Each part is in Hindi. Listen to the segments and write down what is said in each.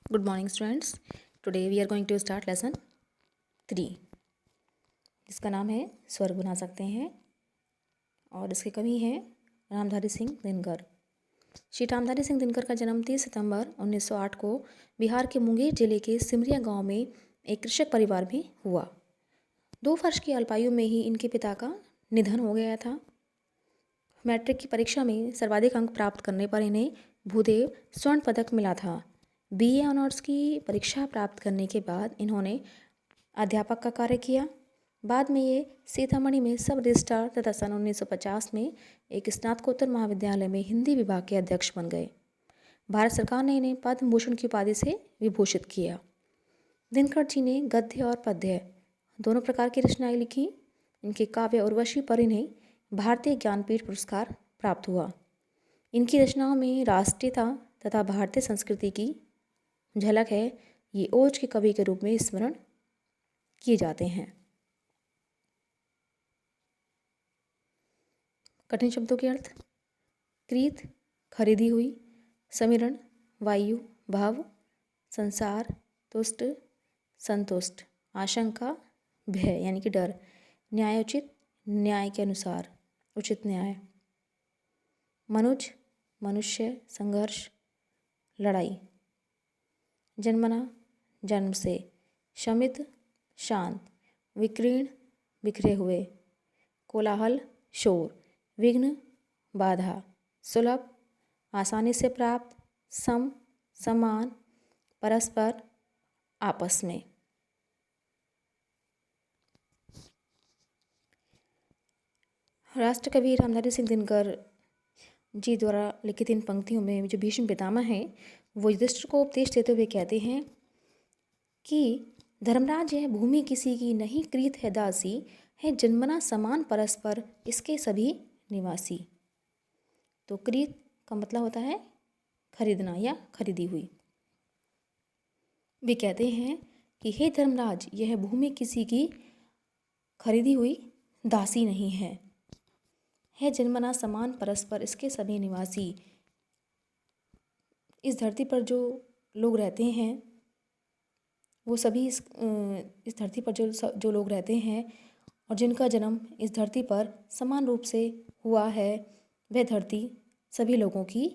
Good morning, students. Today we are going to start lesson 3, जिसका नाम है स्वर बना सकते हैं और इसके कवि हैं रामधारी सिंह दिनकर। श्री रामधारी सिंह दिनकर का जन्म 30 सितंबर 1908 को बिहार के मुंगेर जिले के सिमरिया गांव में एक कृषक परिवार में हुआ। 2 वर्ष की अल्पायु में ही इनके पिता का निधन हो गया था। मैट्रिक की परीक्षा में सर्वाधिक अंक प्राप्त करने पर इन्हें भूदेव स्वर्ण पदक मिला था। बीए ऑनर्स की परीक्षा प्राप्त करने के बाद इन्होंने अध्यापक का कार्य किया। बाद में ये सीतामढ़ी में सब रजिस्ट्रार तथा सन 1950 में एक स्नातकोत्तर महाविद्यालय में हिंदी विभाग के अध्यक्ष बन गए। भारत सरकार ने इन्हें पद्म भूषण की उपाधि से विभूषित किया। दिनकर जी ने गद्य और पद्य दोनों प्रकार की रचनाएं लिखी। इनके काव्य उर्वशी पर इन्हें भारतीय ज्ञानपीठ पुरस्कार प्राप्त हुआ। इनकी रचनाओं में राष्ट्रीयता तथा भारतीय संस्कृति की झलक है। ये ओज के कवि के रूप में स्मरण किए जाते हैं। कठिन शब्दों के अर्थ: कृत खरीदी हुई, समीरण वायु भाव, संसार तुष्ट संतुष्ट, आशंका भय यानी कि डर, न्यायोचित न्याय के अनुसार उचित न्याय, मनुज मनुष्य संघर्ष लड़ाई, जन्मना जन्म से, शमित शांत, विकीर्ण बिखरे हुए, कोलाहल शोर, विघ्न बाधा, सुलभ आसानी से प्राप्त, सम समान, परस्पर आपस में। राष्ट्रकवि रामधारी सिंह दिनकर जी द्वारा लिखित इन पंक्तियों में जो भीष्म पितामह हैं वो युधिष्ठिर को उपदेश देते हुए कहते हैं कि धर्मराज यह भूमि किसी की नहीं, कृत है दासी, है जन्मना समान परस्पर इसके सभी निवासी। तो कृत का मतलब होता है खरीदना या खरीदी हुई। वे कहते हैं कि हे धर्मराज, यह भूमि किसी की खरीदी हुई दासी नहीं है जन्मना समान परस्पर इसके सभी निवासी। इस धरती पर जो लोग रहते हैं वो सभी इस धरती पर जो लोग रहते हैं और जिनका जन्म इस धरती पर समान रूप से हुआ है, वह धरती सभी लोगों की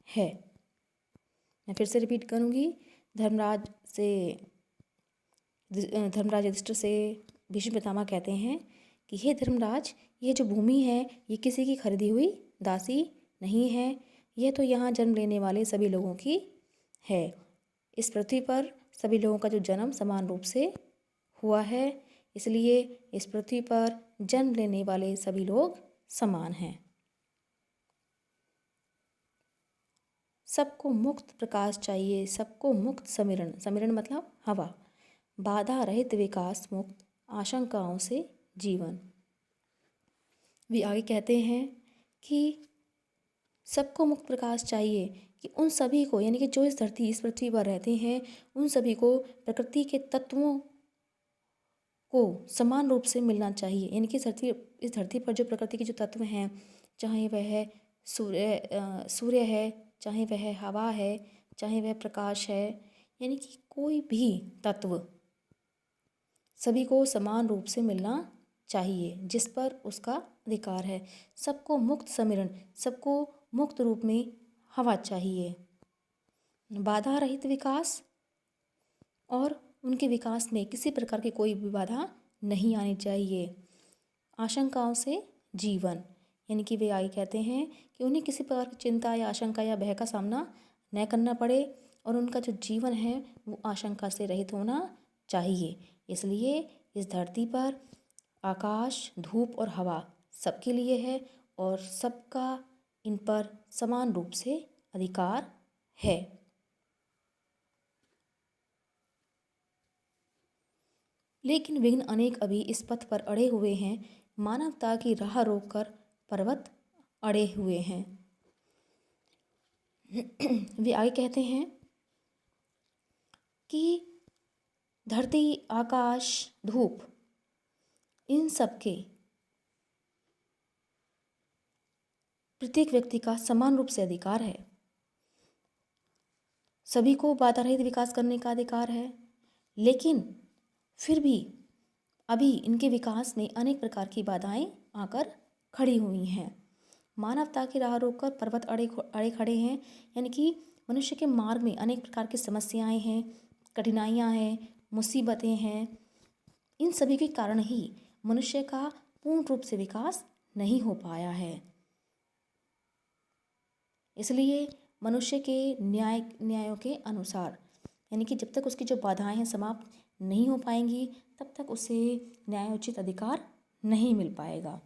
है। मैं फिर से रिपीट करूँगी। धर्मराज युधिष्ठिर से भीष्म पितामह कहते हैं कि हे धर्मराज, यह जो भूमि है ये किसी की खरीदी हुई दासी नहीं है, यह तो यहाँ जन्म लेने वाले सभी लोगों की है। इस पृथ्वी पर सभी लोगों का जो जन्म समान रूप से हुआ है, इसलिए इस पृथ्वी पर जन्म लेने वाले सभी लोग समान हैं। सबको मुक्त प्रकाश चाहिए, सबको मुक्त समीरण, समीरण मतलब हवा, बाधा रहित विकास, मुक्त आशंकाओं से जीवन। वे आगे कहते हैं कि सबको मुक्त प्रकाश चाहिए, कि उन सभी को यानी कि जो इस पृथ्वी पर रहते हैं उन सभी को प्रकृति के तत्वों को समान रूप से मिलना चाहिए। यानी कि इस धरती पर जो प्रकृति के जो तत्व हैं, चाहे वह सूर्य है, चाहे वह हवा है, चाहे वह प्रकाश है, यानी कि कोई भी तत्व सभी को समान रूप से मिलना चाहिए जिस पर उसका अधिकार है। सबको मुक्त समीरण, सबको मुक्त रूप में हवा चाहिए। बाधा रहित विकास, और उनके विकास में किसी प्रकार की कोई भी बाधा नहीं आनी चाहिए। आशंकाओं से जीवन, यानी कि वे आगे कहते हैं कि उन्हें किसी प्रकार की चिंता या आशंका या भय का सामना न करना पड़े और उनका जो जीवन है वो आशंका से रहित होना चाहिए। इसलिए इस धरती पर आकाश, धूप और हवा सबके लिए है और सबका इन पर समान रूप से अधिकार है। लेकिन विघ्न अनेक अभी इस पथ पर अड़े हुए हैं, मानवता की राह रोककर पर्वत अड़े हुए हैं। वे आगे कहते हैं कि धरती, आकाश, धूप, इन सब के प्रत्येक व्यक्ति का समान रूप से अधिकार है। सभी को बाधा रहित विकास करने का अधिकार है, लेकिन फिर भी अभी इनके विकास में अनेक प्रकार की बाधाएं आकर खड़ी हुई हैं। मानवता की राह रोककर पर्वत अड़े खड़े हैं, यानी कि मनुष्य के मार्ग में अनेक प्रकार की समस्याएं हैं, कठिनाइयां हैं, मुसीबतें हैं। इन सभी के कारण ही मनुष्य का पूर्ण रूप से विकास नहीं हो पाया है। इसलिए मनुष्य के न्यायों के अनुसार, यानी कि जब तक उसकी जो बाधाएं हैं समाप्त नहीं हो पाएंगी, तब तक उसे न्यायोचित अधिकार नहीं मिल पाएगा।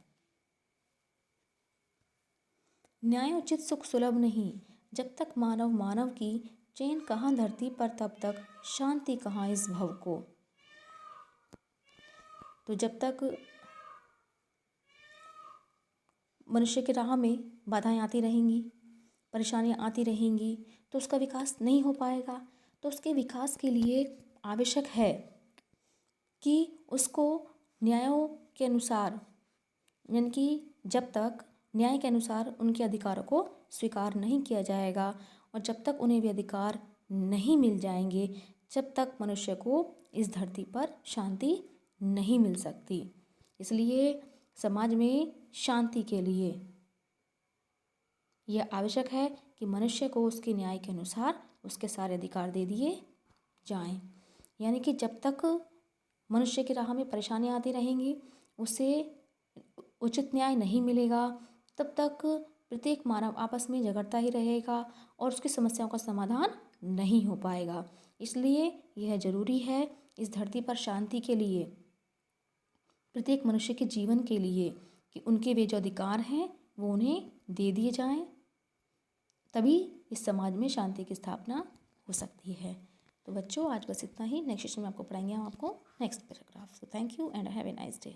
न्यायोचित सुख सुलभ नहीं, जब तक मानव की चैन कहाँ धरती पर, तब तक शांति कहाँ इस भव को। तो जब तक मनुष्य के राह में बाधाएं आती रहेंगी, परेशानियां आती रहेंगी, तो उसका विकास नहीं हो पाएगा। तो उसके विकास के लिए आवश्यक है कि उसको न्यायों के अनुसार, यानी कि जब तक न्याय के अनुसार उनके अधिकारों को स्वीकार नहीं किया जाएगा और जब तक उन्हें भी अधिकार नहीं मिल जाएंगे, जब तक मनुष्य को इस धरती पर शांति नहीं मिल सकती। इसलिए समाज में शांति के लिए यह आवश्यक है कि मनुष्य को उसके न्याय के अनुसार उसके सारे अधिकार दे दिए जाएं। यानी कि जब तक मनुष्य की राह में परेशानियां आती रहेंगी, उसे उचित न्याय नहीं मिलेगा, तब तक प्रत्येक मानव आपस में झगड़ता ही रहेगा और उसकी समस्याओं का समाधान नहीं हो पाएगा। इसलिए यह जरूरी है इस धरती पर शांति के लिए, प्रत्येक मनुष्य के जीवन के लिए, कि उनके वे जो अधिकार हैं वो उन्हें दे दिए जाएं, तभी इस समाज में शांति की स्थापना हो सकती है। तो बच्चों, आज बस इतना ही। नेक्स्ट सेशन में आपको पढ़ाएंगे हम आपको next paragraph. So thank you and have a nice day.